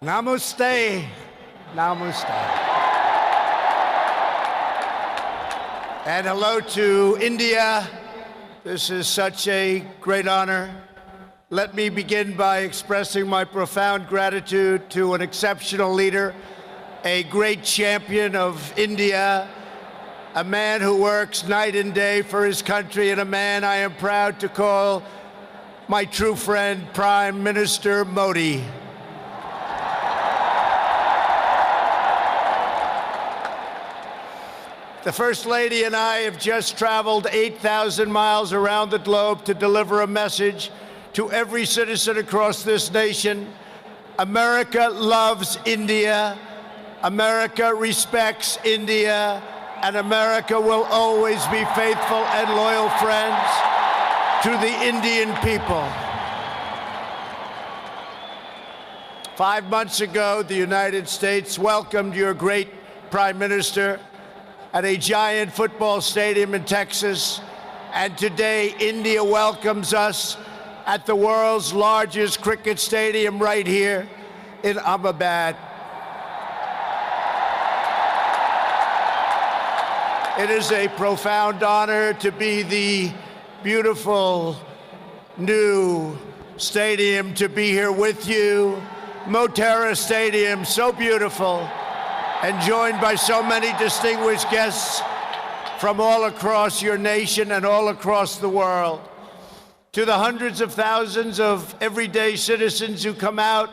Namaste. Namaste. And hello to India. This is such a great honor. Let me begin by expressing my profound gratitude to an exceptional leader, a great champion of India, a man who works night and day for his country, and a man I am proud to call my true friend, Prime Minister Modi. The First Lady and I have just traveled 8,000 miles around the globe to deliver a message to every citizen across this nation. America loves India, America respects India, and America will always be faithful and loyal friends to the Indian people. 5 months ago, the United States welcomed your great Prime Minister at a giant football stadium in Texas, and today India welcomes us at the world's largest cricket stadium right here in Ahmedabad. It is a profound honor to be the beautiful new stadium, to be here with you. Motera Stadium, so beautiful, and joined by so many distinguished guests from all across your nation and all across the world. To the hundreds of thousands of everyday citizens who come out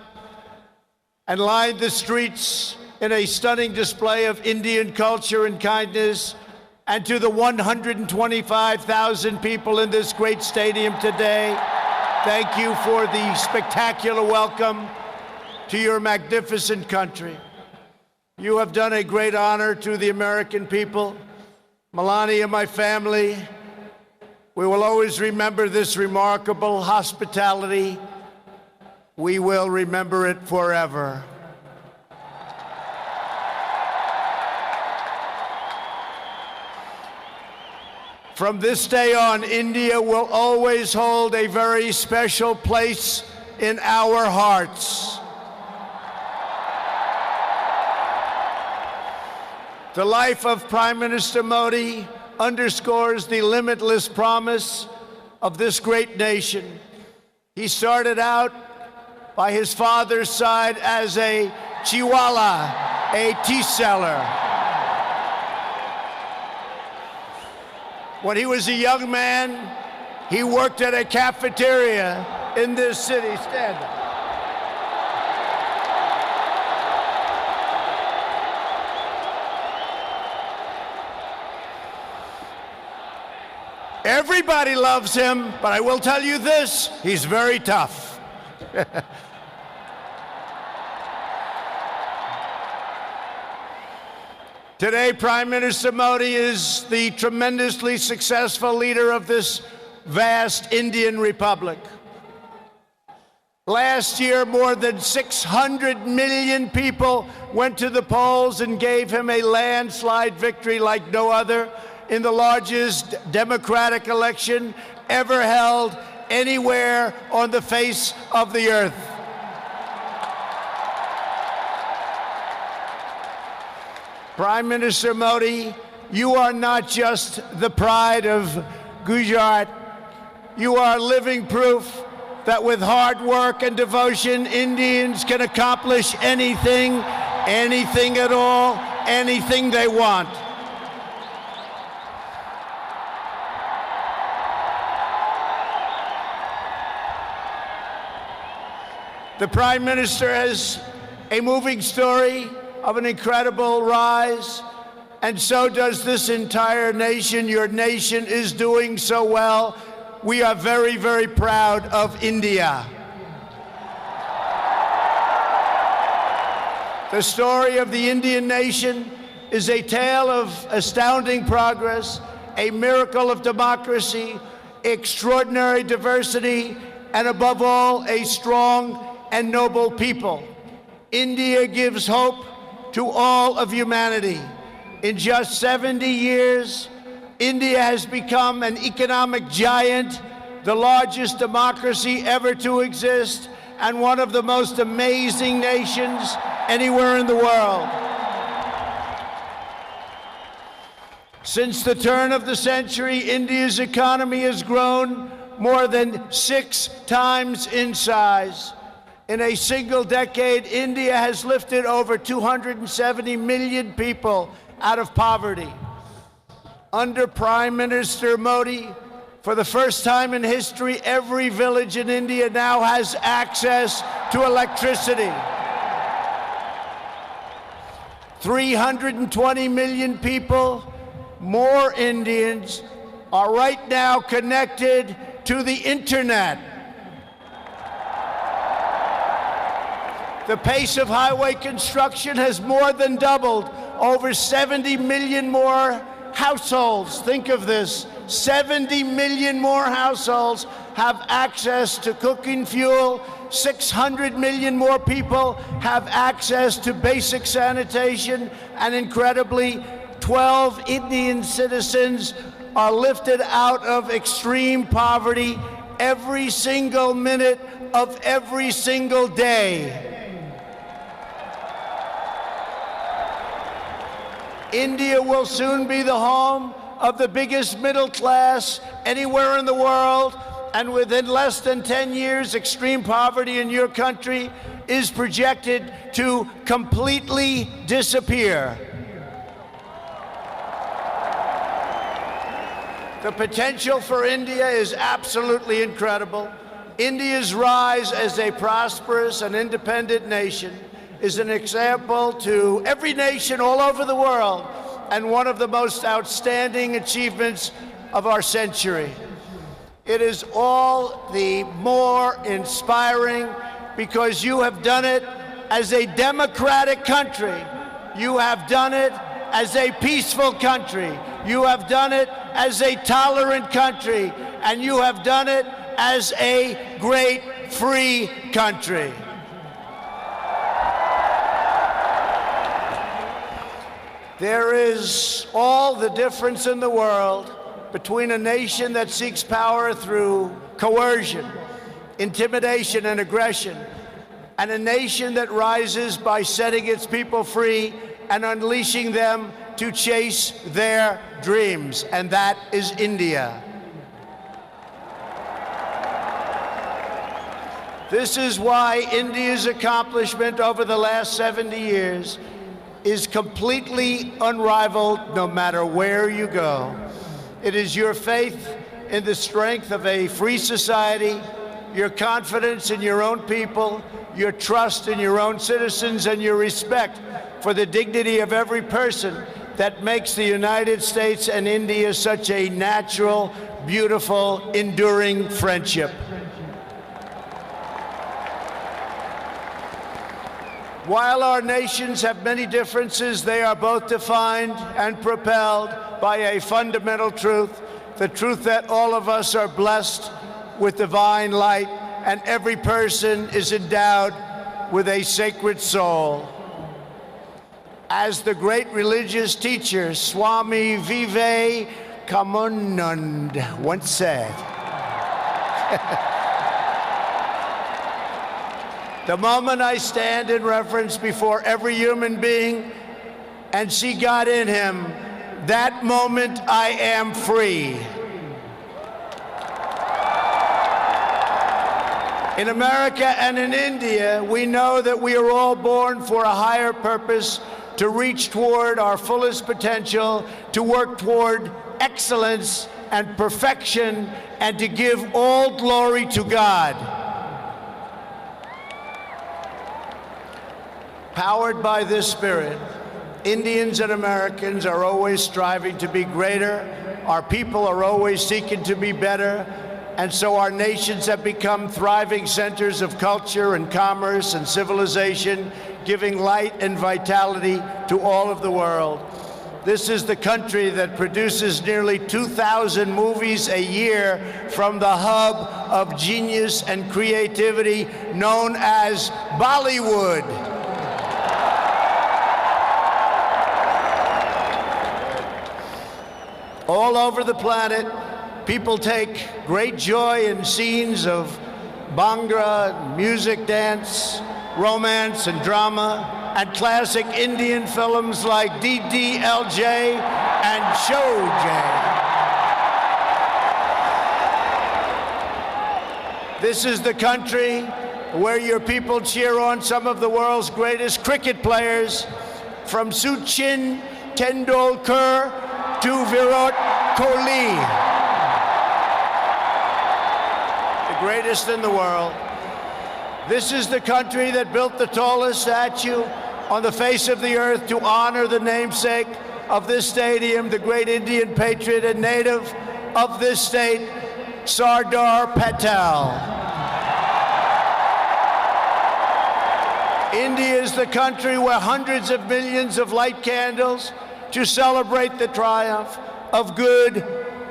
and line the streets in a stunning display of Indian culture and kindness, and to the 125,000 people in this great stadium today, thank you for the spectacular welcome to your magnificent country. You have done a great honor to the American people. Melania, my family, we will always remember this remarkable hospitality. We will remember it forever. From this day on, India will always hold a very special place in our hearts. The life of Prime Minister Modi underscores the limitless promise of this great nation. He started out by his father's side as a chiwala, a tea seller. When he was a young man, he worked at a cafeteria in this city. Stand up. Everybody loves him, but I will tell you this, he's very tough. Today, Prime Minister Modi is the tremendously successful leader of this vast Indian Republic. Last year, more than 600 million people went to the polls and gave him a landslide victory like no other in the largest democratic election ever held anywhere on the face of the earth. Prime Minister Modi, you are not just the pride of Gujarat. You are living proof that with hard work and devotion, Indians can accomplish anything, anything at all, anything they want. The Prime Minister has a moving story of an incredible rise, and so does this entire nation. Your nation is doing so well. We are very, very proud of India. The story of the Indian nation is a tale of astounding progress, a miracle of democracy, extraordinary diversity, and above all, a strong and noble people. India gives hope to all of humanity. In just 70 years, India has become an economic giant, the largest democracy ever to exist, and one of the most amazing nations anywhere in the world. Since the turn of the century, India's economy has grown more than 6 times in size. In a single decade, India has lifted over 270 million people out of poverty. Under Prime Minister Modi, for the first time in history, every village in India now has access to electricity. 320 million people, more Indians, are right now connected to the internet. The pace of highway construction has more than doubled. Over 70 million more households, think of this, 70 million more households have access to cooking fuel. 600 million more people have access to basic sanitation. And incredibly, 12 Indian citizens are lifted out of extreme poverty every single minute of every single day. India will soon be the home of the biggest middle class anywhere in the world, and within less than 10 years, extreme poverty in your country is projected to completely disappear. The potential for India is absolutely incredible. India's rise as a prosperous and independent nation is an example to every nation all over the world, and one of the most outstanding achievements of our century. It is all the more inspiring because you have done it as a democratic country. You have done it as a peaceful country. You have done it as a tolerant country. And you have done it as a great free country. There is all the difference in the world between a nation that seeks power through coercion, intimidation, and aggression, and a nation that rises by setting its people free and unleashing them to chase their dreams, and that is India. This is why India's accomplishment over the last 70 years is completely unrivaled no matter where you go. It is your faith in the strength of a free society, your confidence in your own people, your trust in your own citizens, and your respect for the dignity of every person that makes the United States and India such a natural, beautiful, enduring friendship. While our nations have many differences, they are both defined and propelled by a fundamental truth, the truth that all of us are blessed with divine light and every person is endowed with a sacred soul. As the great religious teacher Swami Vivekananda once said, the moment I stand in reverence before every human being and see God in him, that moment I am free. In America and in India, we know that we are all born for a higher purpose, to reach toward our fullest potential, to work toward excellence and perfection, and to give all glory to God. Powered by this spirit, Indians and Americans are always striving to be greater. Our people are always seeking to be better. And so our nations have become thriving centers of culture and commerce and civilization, giving light and vitality to all of the world. This is the country that produces nearly 2,000 movies a year from the hub of genius and creativity known as Bollywood. All over the planet, people take great joy in scenes of Bhangra, music, dance, romance, and drama, and classic Indian films like DDLJ and Showjay. This is the country where your people cheer on some of the world's greatest cricket players, from Sachin Tendulkar to Virat Kohli, the greatest in the world. This is the country that built the tallest statue on the face of the earth to honor the namesake of this stadium, the great Indian patriot and native of this state, Sardar Patel. India is the country where hundreds of millions of light candles to celebrate the triumph of good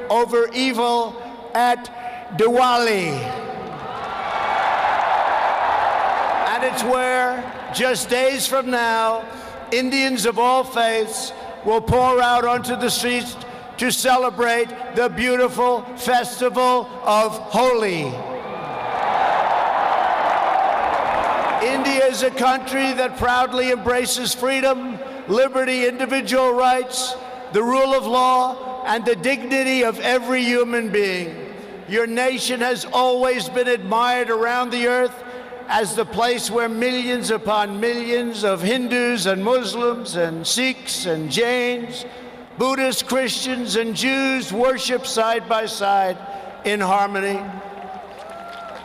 over evil at Diwali. And it's where, just days from now, Indians of all faiths will pour out onto the streets to celebrate the beautiful festival of Holi. India is a country that proudly embraces freedom, liberty, individual rights, the rule of law, and the dignity of every human being. Your nation has always been admired around the earth as the place where millions upon millions of Hindus and Muslims and Sikhs and Jains, Buddhists, Christians, and Jews worship side by side in harmony,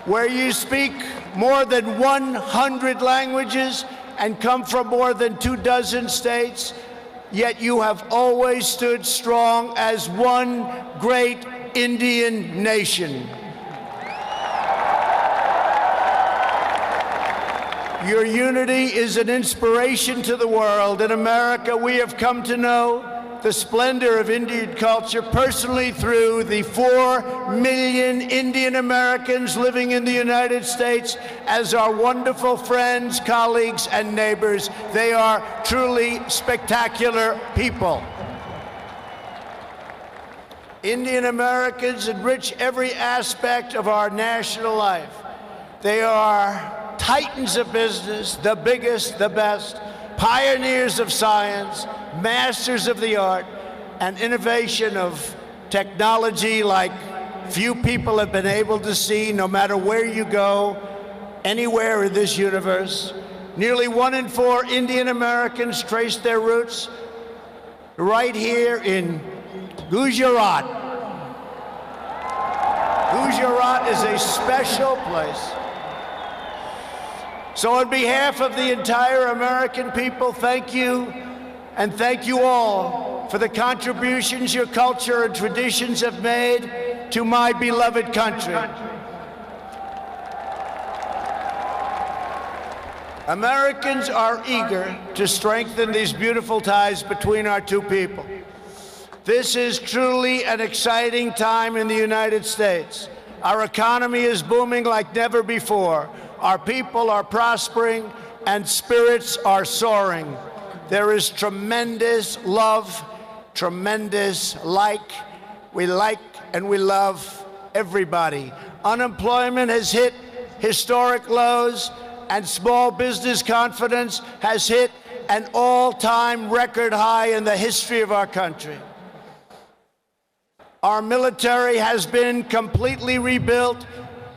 where you speak more than 100 languages and come from more than 24 states, yet you have always stood strong as one great Indian nation. Your unity is an inspiration to the world. In America, we have come to know the splendor of Indian culture personally through the 4 million Indian Americans living in the United States as our wonderful friends, colleagues, and neighbors. They are truly spectacular people. Indian Americans enrich every aspect of our national life. They are titans of business, the biggest, the best, pioneers of science, masters of the art, and innovation of technology like few people have been able to see, no matter where you go, anywhere in this universe. Nearly 1 in 4 Indian Americans trace their roots right here in Gujarat. Gujarat is a special place. So on behalf of the entire American people, thank you, and thank you all for the contributions your culture and traditions have made to my beloved country. Americans are eager to strengthen these beautiful ties between our two people. This is truly an exciting time in the United States. Our economy is booming like never before. Our people are prospering and spirits are soaring. There is tremendous love, tremendous we like and we love everybody. Unemployment has hit historic lows and small business confidence has hit an all-time record high in the history of our country. Our military has been completely rebuilt.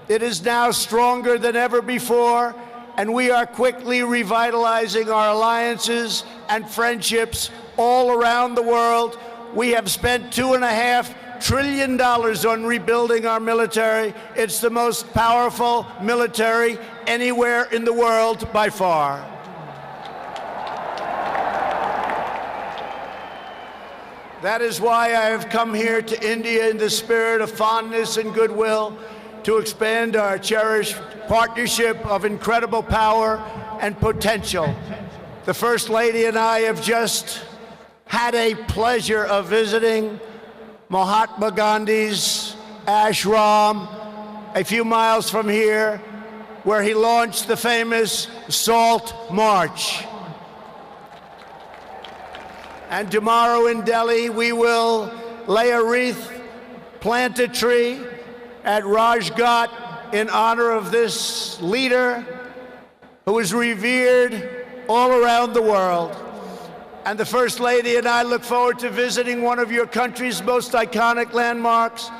It is now stronger than ever before, and we are quickly revitalizing our alliances and friendships all around the world. We have spent $2.5 trillion on rebuilding our military. It's the most powerful military anywhere in the world by far. That is why I have come here to India in the spirit of fondness and goodwill to expand our cherished partnership of incredible power and potential. The First Lady and I have just had a pleasure of visiting Mahatma Gandhi's ashram a few miles from here, where he launched the famous Salt March. And tomorrow in Delhi, we will lay a wreath, plant a tree at Rajghat in honor of this leader who is revered all around the world. And the First Lady and I look forward to visiting one of your country's most iconic landmarks.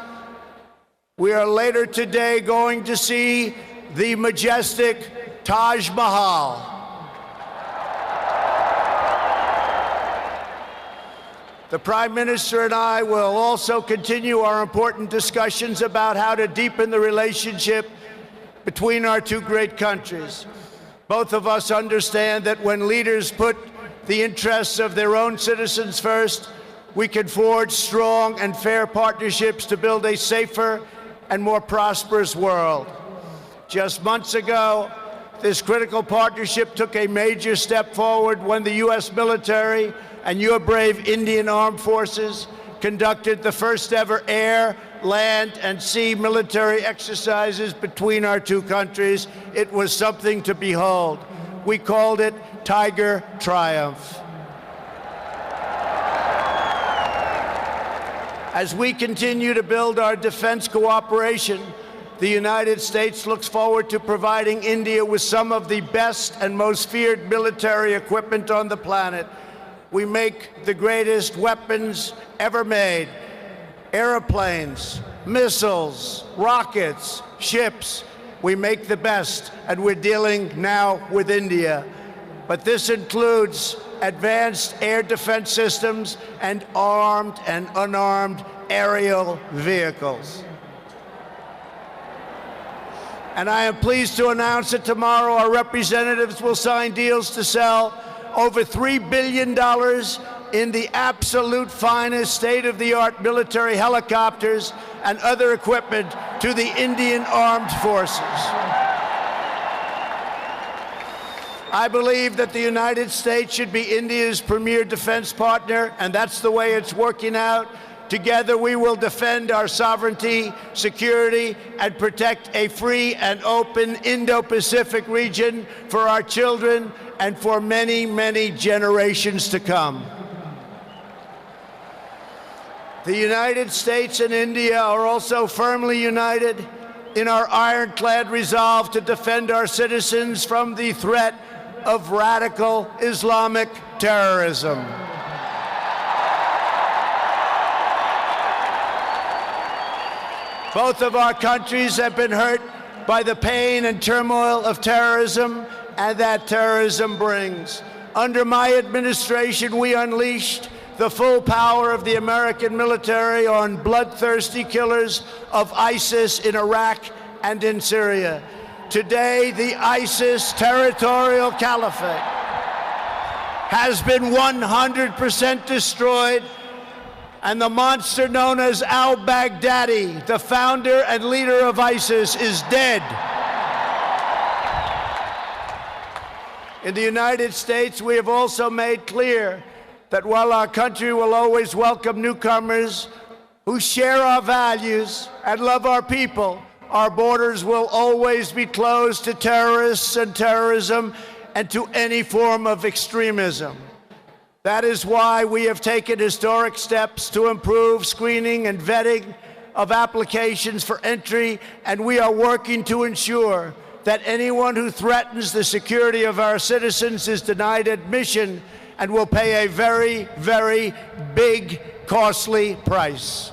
We are later today going to see the majestic Taj Mahal. The Prime Minister and I will also continue our important discussions about how to deepen the relationship between our two great countries. Both of us understand that when leaders put the interests of their own citizens first, we can forge strong and fair partnerships to build a safer and more prosperous world. Just months ago, this critical partnership took a major step forward when the U.S. military and your brave Indian Armed Forces conducted the first ever air, land, and sea military exercises between our two countries. It was something to behold. We called it Tiger Triumph. As we continue to build our defense cooperation, the United States looks forward to providing India with some of the best and most feared military equipment on the planet. We make the greatest weapons ever made: airplanes, missiles, rockets, ships. We make the best, and we're dealing now with India. But this includes advanced air defense systems and armed and unarmed aerial vehicles. And I am pleased to announce that tomorrow our representatives will sign deals to sell over $3 billion in the absolute finest state-of-the-art military helicopters and other equipment to the Indian Armed Forces. I believe that the United States should be India's premier defense partner, and that's the way it's working out. Together, we will defend our sovereignty, security, and protect a free and open Indo-Pacific region for our children and for many, many generations to come. The United States and India are also firmly united in our ironclad resolve to defend our citizens from the threat of radical Islamic terrorism. Both of our countries have been hurt by the pain and turmoil of terrorism and that terrorism brings. Under my administration, we unleashed the full power of the American military on bloodthirsty killers of ISIS in Iraq and in Syria. Today, the ISIS territorial caliphate has been 100% destroyed, and the monster known as al-Baghdadi, the founder and leader of ISIS, is dead. In the United States, we have also made clear that while our country will always welcome newcomers who share our values and love our people, our borders will always be closed to terrorists and terrorism and to any form of extremism. That is why we have taken historic steps to improve screening and vetting of applications for entry, and we are working to ensure that anyone who threatens the security of our citizens is denied admission and will pay a very, very big, costly price.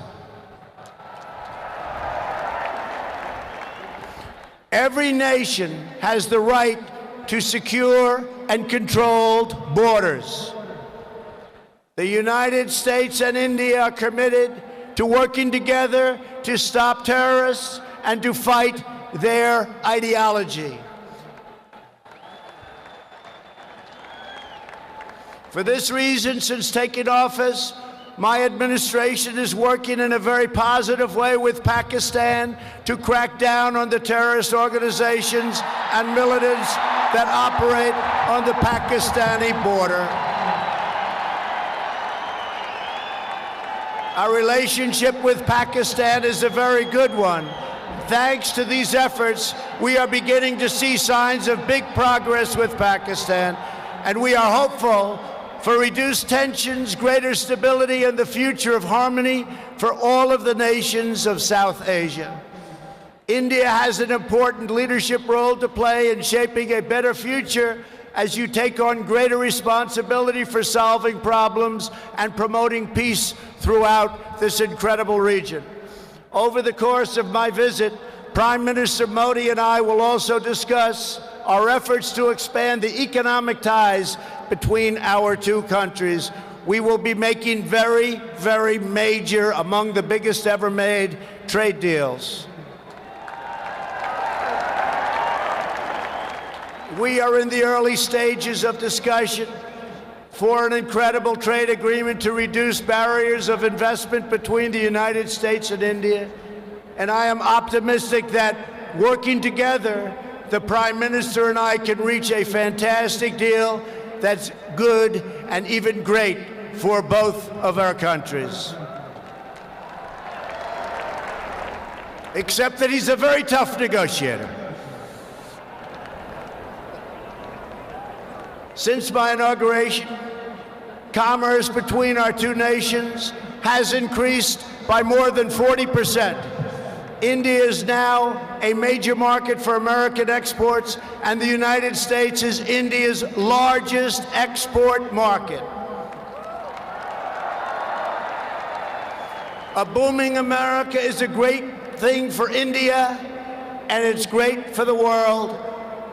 Every nation has the right to secure and controlled borders. The United States and India are committed to working together to stop terrorists and to fight their ideology. For this reason, since taking office, my administration is working in a very positive way with Pakistan to crack down on the terrorist organizations and militants that operate on the Pakistani border. Our relationship with Pakistan is a very good one. Thanks to these efforts, we are beginning to see signs of big progress with Pakistan, and we are hopeful for reduced tensions, greater stability, and the future of harmony for all of the nations of South Asia. India has an important leadership role to play in shaping a better future as you take on greater responsibility for solving problems and promoting peace throughout this incredible region. Over the course of my visit, Prime Minister Modi and I will also discuss our efforts to expand the economic ties between our two countries. We will be making very, very major, among the biggest ever made, trade deals. We are in the early stages of discussion for an incredible trade agreement to reduce barriers of investment between the United States and India. And I am optimistic that working together, the Prime Minister and I can reach a fantastic deal that's good and even great for both of our countries. Except that he's a very tough negotiator. Since my inauguration, commerce between our two nations has increased by more than 40%. India is now a major market for American exports, and the United States is India's largest export market. A booming America is a great thing for India, and it's great for the world.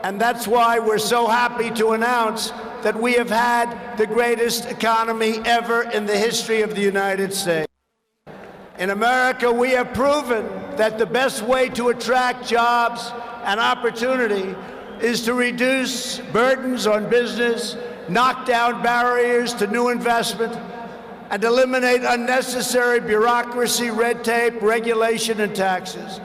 And that's why we're so happy to announce that we have had the greatest economy ever in the history of the United States. In America, we have proven that the best way to attract jobs and opportunity is to reduce burdens on business, knock down barriers to new investment, and eliminate unnecessary bureaucracy, red tape, regulation, and taxes.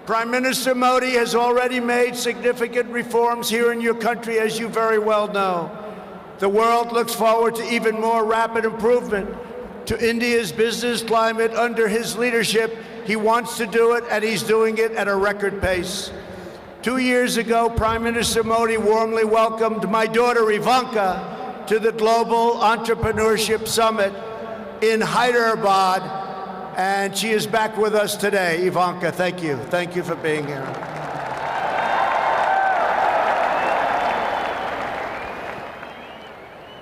Prime Minister Modi has already made significant reforms here in your country, as you very well know. The world looks forward to even more rapid improvement to India's business climate under his leadership. He wants to do it, and he's doing it at a record pace. 2 years ago, Prime Minister Modi warmly welcomed my daughter Ivanka to the Global Entrepreneurship Summit in Hyderabad, and she is back with us today. Ivanka, thank you. Thank you for being here.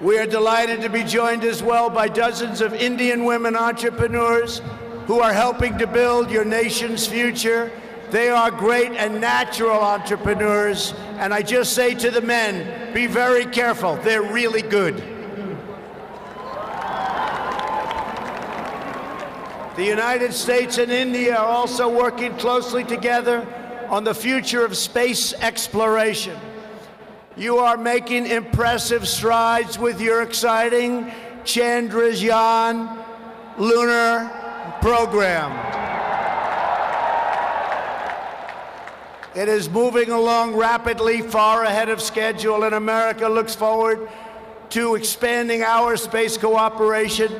We are delighted to be joined as well by dozens of Indian women entrepreneurs who are helping to build your nation's future. They are great and natural entrepreneurs, and I just say to the men, be very careful. They're really good. The United States and India are also working closely together on the future of space exploration. You are making impressive strides with your exciting Chandrayaan lunar program. It is moving along rapidly, far ahead of schedule, and America looks forward to expanding our space cooperation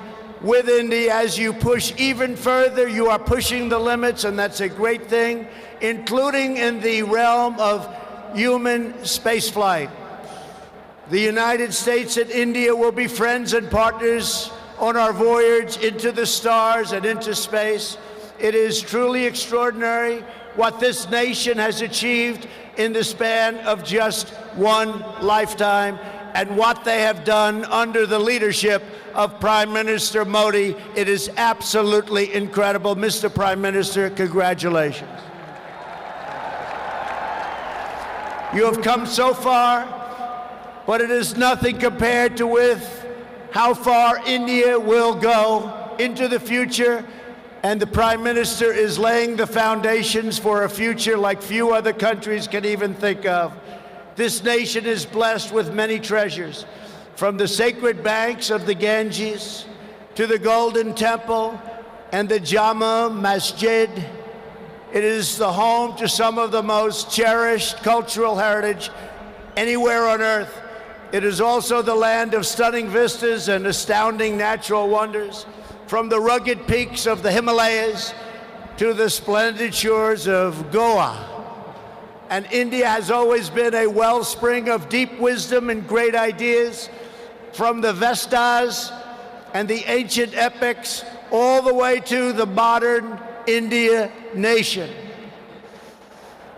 with India. As you push even further, you are pushing the limits, and that's a great thing, including in the realm of human spaceflight. The United States and India will be friends and partners on our voyage into the stars and into space. It is truly extraordinary what this nation has achieved in the span of just one lifetime, and what they have done under the leadership of Prime Minister Modi. It is absolutely incredible. Mr. Prime Minister, congratulations. You have come so far, but it is nothing compared to with how far India will go into the future, and the Prime Minister is laying the foundations for a future like few other countries can even think of. This nation is blessed with many treasures, from the sacred banks of the Ganges to the Golden Temple and the Jama Masjid. It is the home to some of the most cherished cultural heritage anywhere on earth. It is also the land of stunning vistas and astounding natural wonders, from the rugged peaks of the Himalayas to the splendid shores of Goa. And India has always been a wellspring of deep wisdom and great ideas, from the Vestas and the ancient epics all the way to the modern India nation.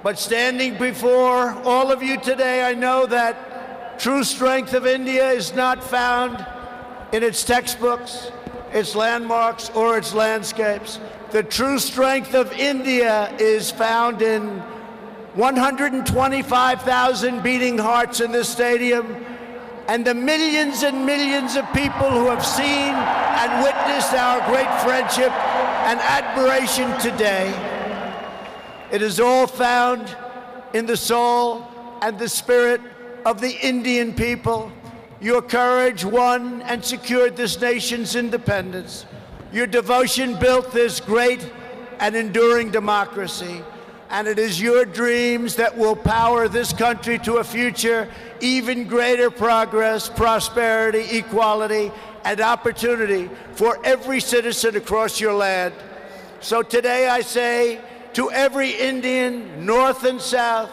But standing before all of you today, I know that true strength of India is not found in its textbooks, its landmarks, or its landscapes. The true strength of India is found in 125,000 beating hearts in this stadium, and the millions and millions of people who have seen and witnessed our great friendship and admiration today. It is all found in the soul and the spirit of the Indian people. Your courage won and secured this nation's independence. Your devotion built this great and enduring democracy. And it is your dreams that will power this country to a future, even greater progress, prosperity, equality, and opportunity for every citizen across your land. So today I say to every Indian, North and South,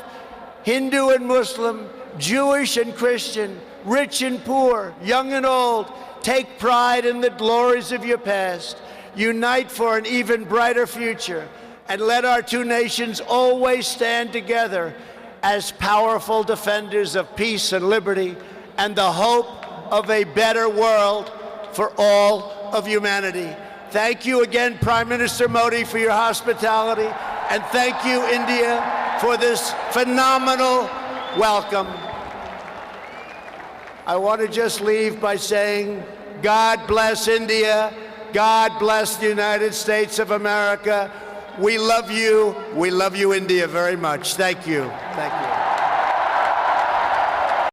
Hindu and Muslim, Jewish and Christian, rich and poor, young and old, take pride in the glories of your past. Unite for an even brighter future. And let our two nations always stand together as powerful defenders of peace and liberty and the hope of a better world for all of humanity. Thank you again, Prime Minister Modi, for your hospitality, and thank you, India, for this phenomenal welcome. I want to just leave by saying, God bless India, God bless the United States of America. We love you, India, very much. Thank you. Thank you.